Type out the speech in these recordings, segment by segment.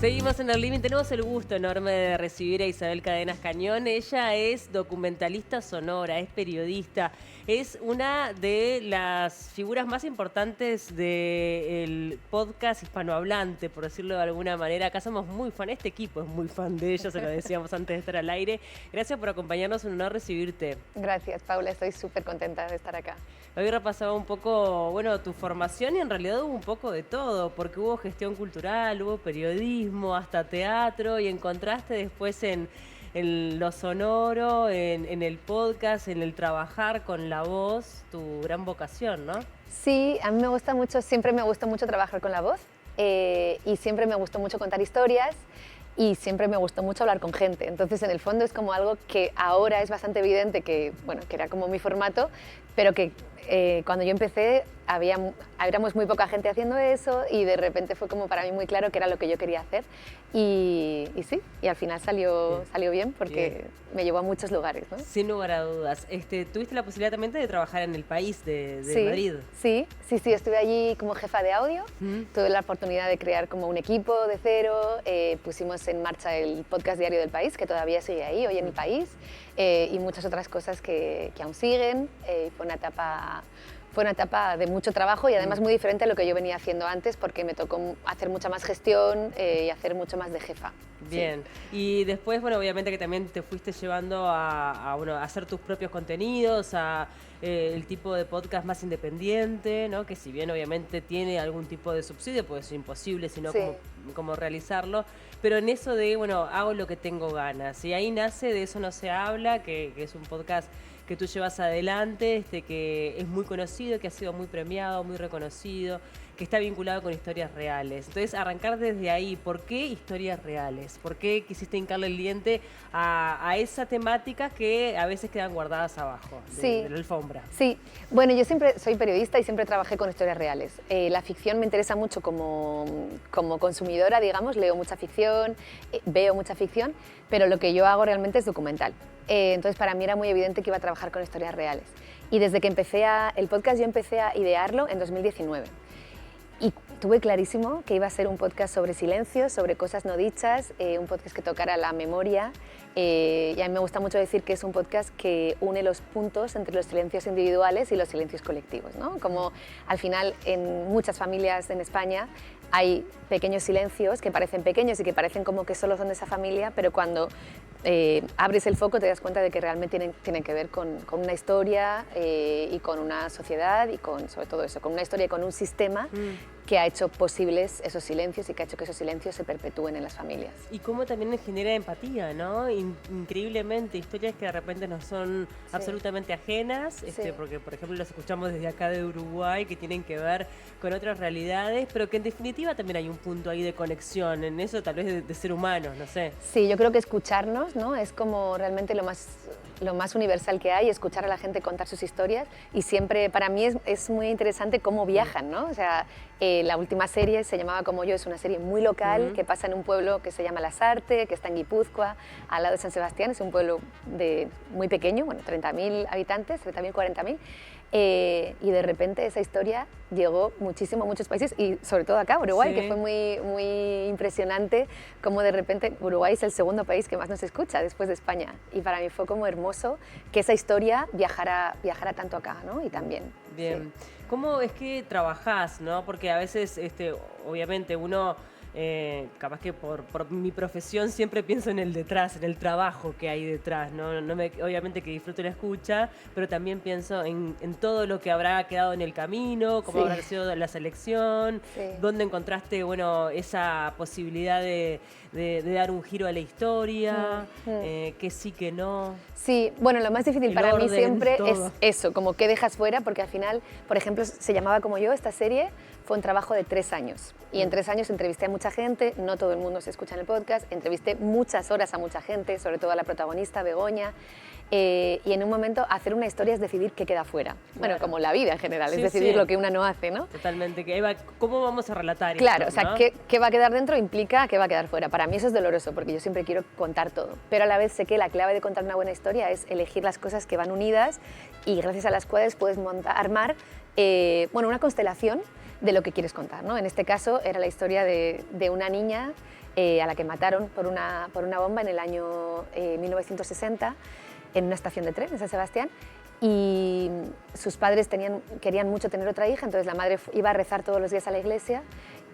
Seguimos en el Living. Tenemos el gusto enorme de recibir a Isabel Cadenas Cañón. Ella es documentalista sonora, es periodista, es una de las figuras más importantes del podcast hispanohablante, por decirlo de alguna manera. Acá somos muy fan, este equipo es muy fan de ella, se lo decíamos antes de estar al aire. Gracias por acompañarnos, un honor recibirte. Gracias, Paula, estoy súper contenta de estar acá. Hoy repasaba un poco, bueno, tu formación y en realidad hubo un poco de todo, porque hubo gestión cultural, hubo periodismo, hasta teatro, y encontraste después en lo sonoro, en el podcast, en el trabajar con la voz, tu gran vocación, ¿no? Sí, a mí me gusta mucho, siempre me gustó mucho trabajar con la voz y siempre me gustó mucho contar historias y siempre me gustó mucho hablar con gente. Entonces, en el fondo es como algo que ahora es bastante evidente que, bueno, que era como mi formato, pero que cuando yo empecé éramos muy poca gente haciendo eso y de repente fue como para mí muy claro que era lo que yo quería hacer y sí, y al final salió bien porque me llevó a muchos lugares, ¿no? Sin lugar a dudas. Tuviste la posibilidad también de trabajar en El País de Madrid. Sí, estuve allí como jefa de audio, tuve la oportunidad de crear como un equipo de cero, pusimos en marcha el podcast diario del País, que todavía sigue ahí, hoy en El País, y muchas otras cosas que aún siguen. Fue una etapa de mucho trabajo y además muy diferente a lo que yo venía haciendo antes porque me tocó hacer mucha más gestión y hacer mucho más de jefa. Bien, sí. Y después, bueno, obviamente que también te fuiste llevando a hacer tus propios contenidos, el tipo de podcast más independiente, ¿no? Que si bien obviamente tiene algún tipo de subsidio, pues es imposible, sino como realizarlo, pero en eso de, bueno, hago lo que tengo ganas, y ahí nace De Eso No Se Habla, que es un podcast que tú llevas adelante, que es muy conocido, que ha sido muy premiado, muy reconocido, que está vinculado con historias reales. Entonces, arrancar desde ahí, ¿por qué historias reales? ¿Por qué quisiste hincarle el diente a esa temática que a veces quedan guardadas abajo de la alfombra? Sí, bueno, yo siempre soy periodista y siempre trabajé con historias reales. La ficción me interesa mucho como consumidora, digamos, leo mucha ficción, veo mucha ficción, pero lo que yo hago realmente es documental. Entonces, para mí era muy evidente que iba a trabajar con historias reales. Y desde que empecé el podcast, yo empecé a idearlo en 2019. Y tuve clarísimo que iba a ser un podcast sobre silencios, sobre cosas no dichas, un podcast que tocara la memoria. Y a mí me gusta mucho decir que es un podcast que une los puntos entre los silencios individuales y los silencios colectivos, ¿no? Como al final en muchas familias en España hay pequeños silencios que parecen pequeños y que parecen como que solo son de esa familia, pero cuando abres el foco te das cuenta de que realmente tienen que ver con una historia y con una sociedad y sobre todo eso, con una historia y con un sistema que ha hecho posibles esos silencios y que ha hecho que esos silencios se perpetúen en las familias. Y cómo también genera empatía, ¿no? Increíblemente, historias que de repente nos son absolutamente ajenas, porque por ejemplo las escuchamos desde acá de Uruguay, que tienen que ver con otras realidades, pero que en definitiva también hay un punto ahí de conexión, en eso tal vez de ser humanos, no sé. Sí, yo creo que escucharnos, ¿no? Es como realmente lo más universal que hay, escuchar a la gente contar sus historias, y siempre para mí es muy interesante cómo viajan, ¿no? O sea, la última serie se llamaba Como Yo, es una serie muy local que pasa en un pueblo que se llama Lasarte, que está en Guipúzcoa, al lado de San Sebastián, es un pueblo muy pequeño, bueno, 30.000 habitantes, 30.000, 40.000, y de repente esa historia llegó muchísimo a muchos países y sobre todo acá, Uruguay, que fue muy impresionante, como de repente Uruguay es el segundo país que más nos escucha después de España, y para mí fue como hermoso que esa historia viajara tanto acá, ¿no? Y también. Bien. ¿Cómo es que trabajás, no? Porque a veces, obviamente, uno, capaz que por mi profesión siempre pienso en el detrás, en el trabajo que hay detrás, ¿no? Obviamente que disfruto la escucha, pero también pienso en todo lo que habrá quedado en el camino, cómo habrá sido la selección, dónde encontraste, bueno, esa posibilidad de dar un giro a la historia, que sí, que no. Sí, bueno, lo más difícil para mí siempre es eso, como qué dejas fuera, porque al final, por ejemplo, se llamaba Como Yo, esta serie fue un trabajo de 3 años. Y en 3 años entrevisté a mucha gente, no todo el mundo se escucha en el podcast, entrevisté muchas horas a mucha gente, sobre todo a la protagonista, Begoña, y en un momento hacer una historia es decidir qué queda fuera. Claro. Bueno, como la vida en general, es decidir lo que una no hace, ¿no? Totalmente, ¿cómo vamos a relatar claro, esto, o sea, ¿no? qué va a quedar dentro implica qué va a quedar fuera. Para mí eso es doloroso, porque yo siempre quiero contar todo, pero a la vez sé que la clave de contar una buena historia es elegir las cosas que van unidas y gracias a las cuales puedes armar una constelación de lo que quieres contar, ¿no? En este caso era la historia de una niña a la que mataron por una bomba en el año 1960 en una estación de tren en San Sebastián, y sus padres querían mucho tener otra hija, entonces la madre iba a rezar todos los días a la iglesia,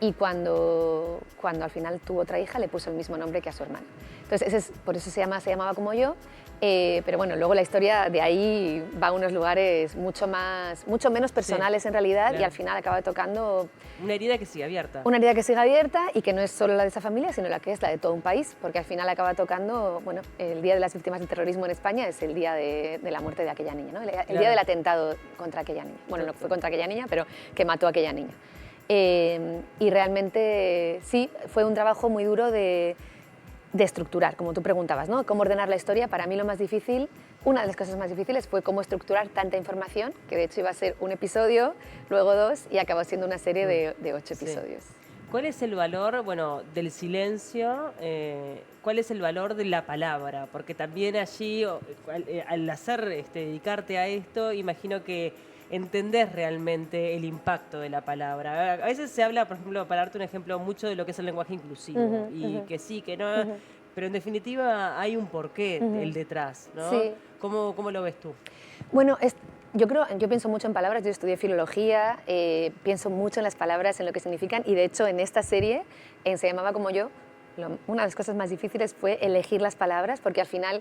y cuando al final tuvo otra hija le puso el mismo nombre que a su hermana. Entonces por eso se llamaba Como Yo, pero bueno, luego la historia de ahí va a unos lugares mucho menos personales en realidad, claro. Y al final acaba tocando... Una herida que sigue abierta. Una herida que sigue abierta y que no es solo la de esa familia, sino la que es la de todo un país, porque al final acaba tocando, bueno, el Día de las Víctimas del Terrorismo en España es el día de la muerte de aquella niña, ¿no? El claro. día del atentado contra aquella niña. Bueno, no fue contra aquella niña, pero que mató a aquella niña. Y realmente sí, fue un trabajo muy duro de estructurar, como tú preguntabas, ¿no? Cómo ordenar la historia. Para mí lo más difícil, una de las cosas más difíciles fue cómo estructurar tanta información, que de hecho iba a ser un episodio, luego 2 y acabó siendo una serie de 8 episodios. Sí. ¿Cuál es el valor, bueno, del silencio? ¿Cuál es el valor de la palabra? Porque también allí, al dedicarte a esto, imagino que entendés realmente el impacto de la palabra. A veces se habla, por ejemplo, para darte un ejemplo, mucho de lo que es el lenguaje inclusivo, que sí, que no, pero en definitiva hay un porqué el detrás, ¿no? Sí. ¿Cómo lo ves tú? Bueno, yo pienso mucho en palabras, yo estudié filología, pienso mucho en las palabras, en lo que significan, y de hecho en esta serie, en Se llamaba Como Yo, una de las cosas más difíciles fue elegir las palabras, porque al final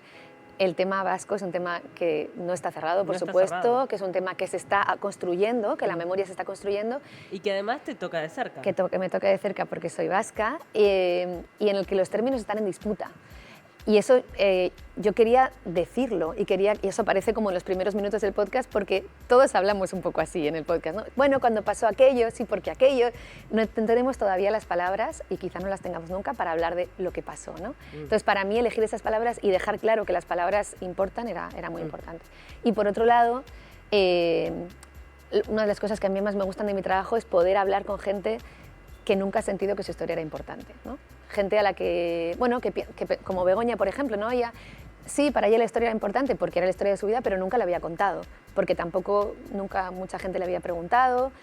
el tema vasco es un tema que no está cerrado, por supuesto, que es un tema que se está construyendo, que la memoria se está construyendo. Y que además te toca de cerca. Que me toca de cerca porque soy vasca, y en el que los términos están en disputa. Y eso yo quería decirlo, y eso aparece como en los primeros minutos del podcast, porque todos hablamos un poco así en el podcast, ¿no? Bueno, cuando pasó aquello, sí, porque aquello, no tenemos todavía las palabras, y quizá no las tengamos nunca, para hablar de lo que pasó, ¿no? Entonces, para mí, elegir esas palabras y dejar claro que las palabras importan era muy importante. Y por otro lado, una de las cosas que a mí más me gustan de mi trabajo es poder hablar con gente que nunca ha sentido que su historia era importante, ¿no? Gente a la que, bueno, que como Begoña, por ejemplo, ¿no? Ella, sí, para ella la historia era importante porque era la historia de su vida, pero nunca la había contado, porque tampoco nunca mucha gente le había preguntado,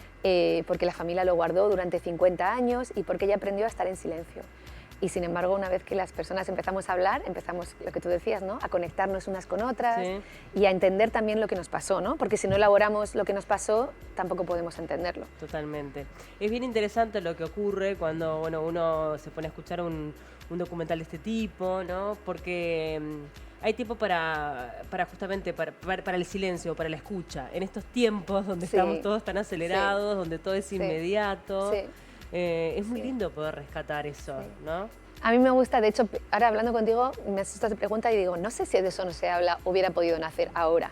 porque la familia lo guardó durante 50 años y porque ella aprendió a estar en silencio. Y sin embargo, una vez que las personas empezamos a hablar, empezamos, lo que tú decías, ¿no? A conectarnos unas con otras, sí, y a entender también lo que nos pasó, ¿no? Porque si no elaboramos lo que nos pasó, tampoco podemos entenderlo. Totalmente. Es bien interesante lo que ocurre cuando, bueno, uno se pone a escuchar un documental de este tipo, ¿no? Porque hay tiempo para justamente para el silencio, para la escucha. En estos tiempos donde sí, estamos todos tan acelerados, sí, donde todo es inmediato. Sí. Es muy lindo poder rescatar eso, sí, ¿no? A mí me gusta, de hecho, ahora hablando contigo, me haces esta pregunta y digo, no sé si de eso no se habla, hubiera podido nacer ahora.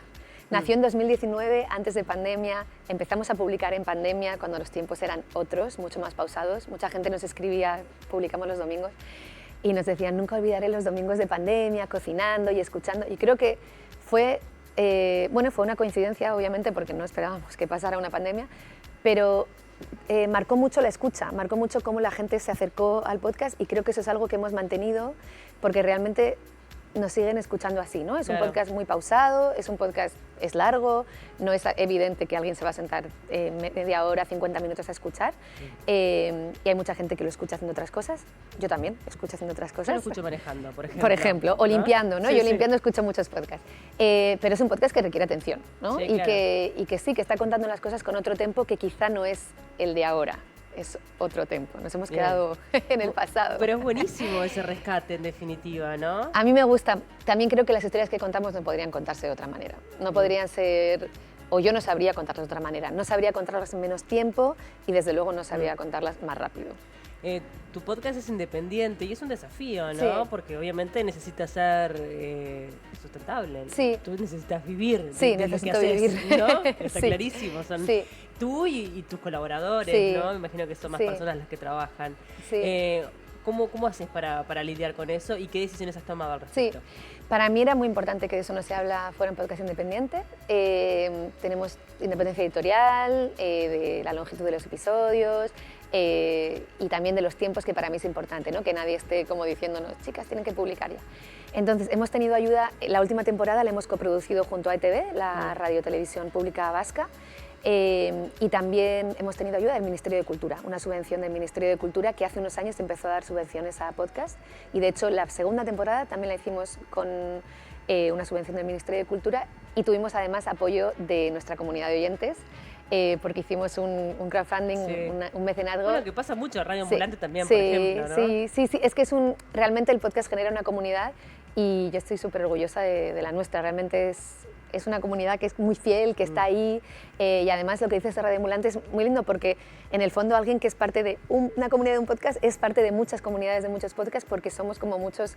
Nació en 2019, antes de pandemia, empezamos a publicar en pandemia, cuando los tiempos eran otros, mucho más pausados. Mucha gente nos escribía, publicamos los domingos, y nos decían, nunca olvidaré los domingos de pandemia, cocinando y escuchando. Y creo que fue una coincidencia, obviamente, porque no esperábamos que pasara una pandemia, pero marcó mucho la escucha, marcó mucho cómo la gente se acercó al podcast, y creo que eso es algo que hemos mantenido porque realmente nos siguen escuchando así, ¿no? Es un podcast muy pausado, es un podcast, es largo, no es evidente que alguien se va a sentar media hora, 50 minutos a escuchar, y hay mucha gente que lo escucha haciendo otras cosas. Yo también escucho haciendo otras cosas. Yo lo escucho manejando, por ejemplo. Por ejemplo, o limpiando, ¿no? Sí, yo limpiando escucho muchos podcasts, pero es un podcast que requiere atención, ¿no? Sí, claro. que sí, que está contando las cosas con otro tempo que quizá no es el de ahora. Es otro tiempo, nos hemos quedado en el pasado. Pero es buenísimo ese rescate, en definitiva, ¿no? A mí me gusta, también creo que las historias que contamos no podrían contarse de otra manera. No podrían ser, o yo no sabría contarlas de otra manera. No sabría contarlas en menos tiempo y desde luego no sabría contarlas más rápido. Tu podcast es independiente y es un desafío, ¿no? Sí. Porque obviamente necesita ser sustentable. Sí. Tú necesitas vivir de lo que haces, vivir. ¿No? Está clarísimo. Son tú y tus colaboradores, ¿no? Me imagino que son más personas las que trabajan. Sí. ¿Cómo haces para lidiar con eso y qué decisiones has tomado al respecto? Sí. Para mí era muy importante que de eso no se habla fuera en podcast independiente. Tenemos independencia editorial, de la longitud de los episodios, y también de los tiempos, que para mí es importante, ¿no? Que nadie esté como diciéndonos, chicas, tienen que publicar ya. Entonces, hemos tenido ayuda. La última temporada la hemos coproducido junto a ETV, la radio televisión pública vasca, Y también hemos tenido ayuda del Ministerio de Cultura, una subvención del Ministerio de Cultura que hace unos años empezó a dar subvenciones a podcast y de hecho la segunda temporada también la hicimos con una subvención del Ministerio de Cultura y tuvimos además apoyo de nuestra comunidad de oyentes porque hicimos un crowdfunding, un mecenazgo. Bueno, que pasa mucho en Radio Sí, Ambulante también, sí, por ejemplo, ¿no? Sí, es que realmente el podcast genera una comunidad y yo estoy súper orgullosa de la nuestra, realmente es una comunidad que es muy fiel, que está ahí y además lo que dices de Radio Ambulante es muy lindo porque en el fondo alguien que es parte de una comunidad de un podcast es parte de muchas comunidades de muchos podcasts porque somos como muchos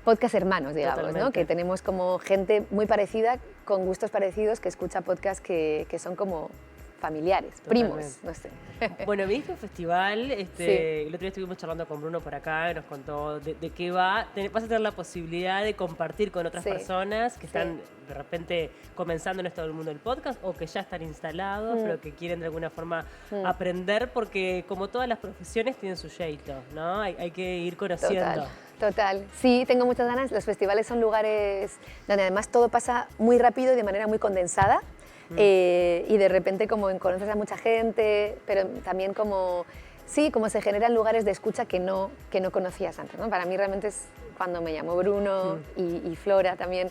podcast hermanos, digamos, ¿no? Que tenemos como gente muy parecida, con gustos parecidos, que escucha podcasts que son como familiares, primos, no sé. Bueno, viste un festival, el otro día estuvimos charlando con Bruno por acá, nos contó de qué va. Vas a tener la posibilidad de compartir con otras personas que están de repente comenzando en esto del mundo del podcast o que ya están instalados, pero que quieren de alguna forma aprender, porque como todas las profesiones tienen su jeito, ¿no? Hay que ir conociendo. Total, sí, tengo muchas ganas. Los festivales son lugares donde además todo pasa muy rápido y de manera muy condensada. Y de repente como conoces a mucha gente, pero también como se generan lugares de escucha que no conocías antes, ¿no? Para mí realmente es cuando me llamó Bruno y Flora también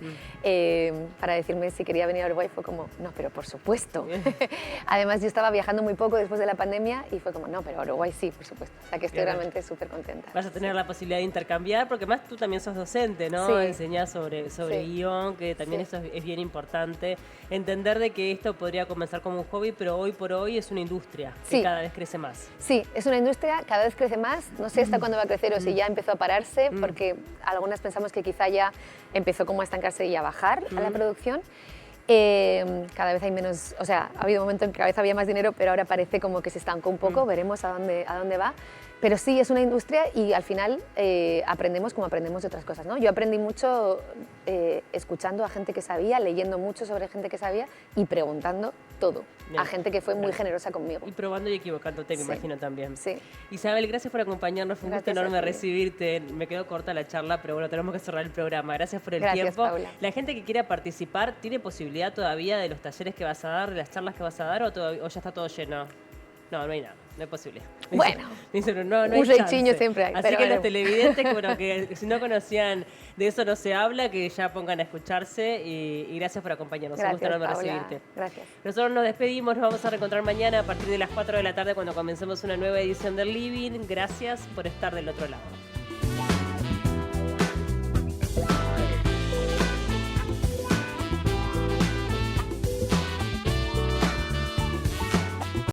para decirme si quería venir a Uruguay, fue como, no, pero por supuesto. Además yo estaba viajando muy poco después de la pandemia y fue como, no, pero Uruguay sí, por supuesto. O sea que estoy realmente súper contenta. Vas a tener la posibilidad de intercambiar, porque además tú también sos docente, ¿no? Sí. Enseñás sobre guión, que también eso es bien importante. Entender de que esto podría comenzar como un hobby, pero hoy por hoy es una industria que cada vez crece más. Sí, es una industria, cada vez crece más. No sé hasta cuándo va a crecer o si ya empezó a pararse, porque algunas pensamos que quizá ya empezó como a estancarse y a bajar a la producción. Cada vez hay menos, o sea, ha habido un momento en que cada vez había más dinero, pero ahora parece como que se estancó un poco, veremos a dónde va. Pero sí, es una industria y al final aprendemos como aprendemos de otras cosas, ¿no? Yo aprendí mucho escuchando a gente que sabía, leyendo mucho sobre gente que sabía y preguntando todo a gente que fue muy generosa conmigo. Y probando y equivocándote, me imagino también. Sí. Isabel, gracias por acompañarnos, fue un gusto enorme recibirte. Me quedó corta la charla, pero bueno, tenemos que cerrar el programa. Gracias por el tiempo. Paula. La gente que quiera participar, ¿tiene posibilidad todavía de los talleres que vas a dar, de las charlas que vas a dar o ya está todo lleno? No hay nada, no hay posibilidad. Bueno, no hay un rechiño siempre hay. Así que los televidentes, que si no conocían de eso no se habla, que ya pongan a escucharse y gracias por acompañarnos. Gracias, un gusto enorme Paula. recibirte. Gracias. Nosotros nos despedimos, nos vamos a reencontrar mañana a partir de las 4 de la tarde cuando comencemos una nueva edición del Living. Gracias por estar del otro lado.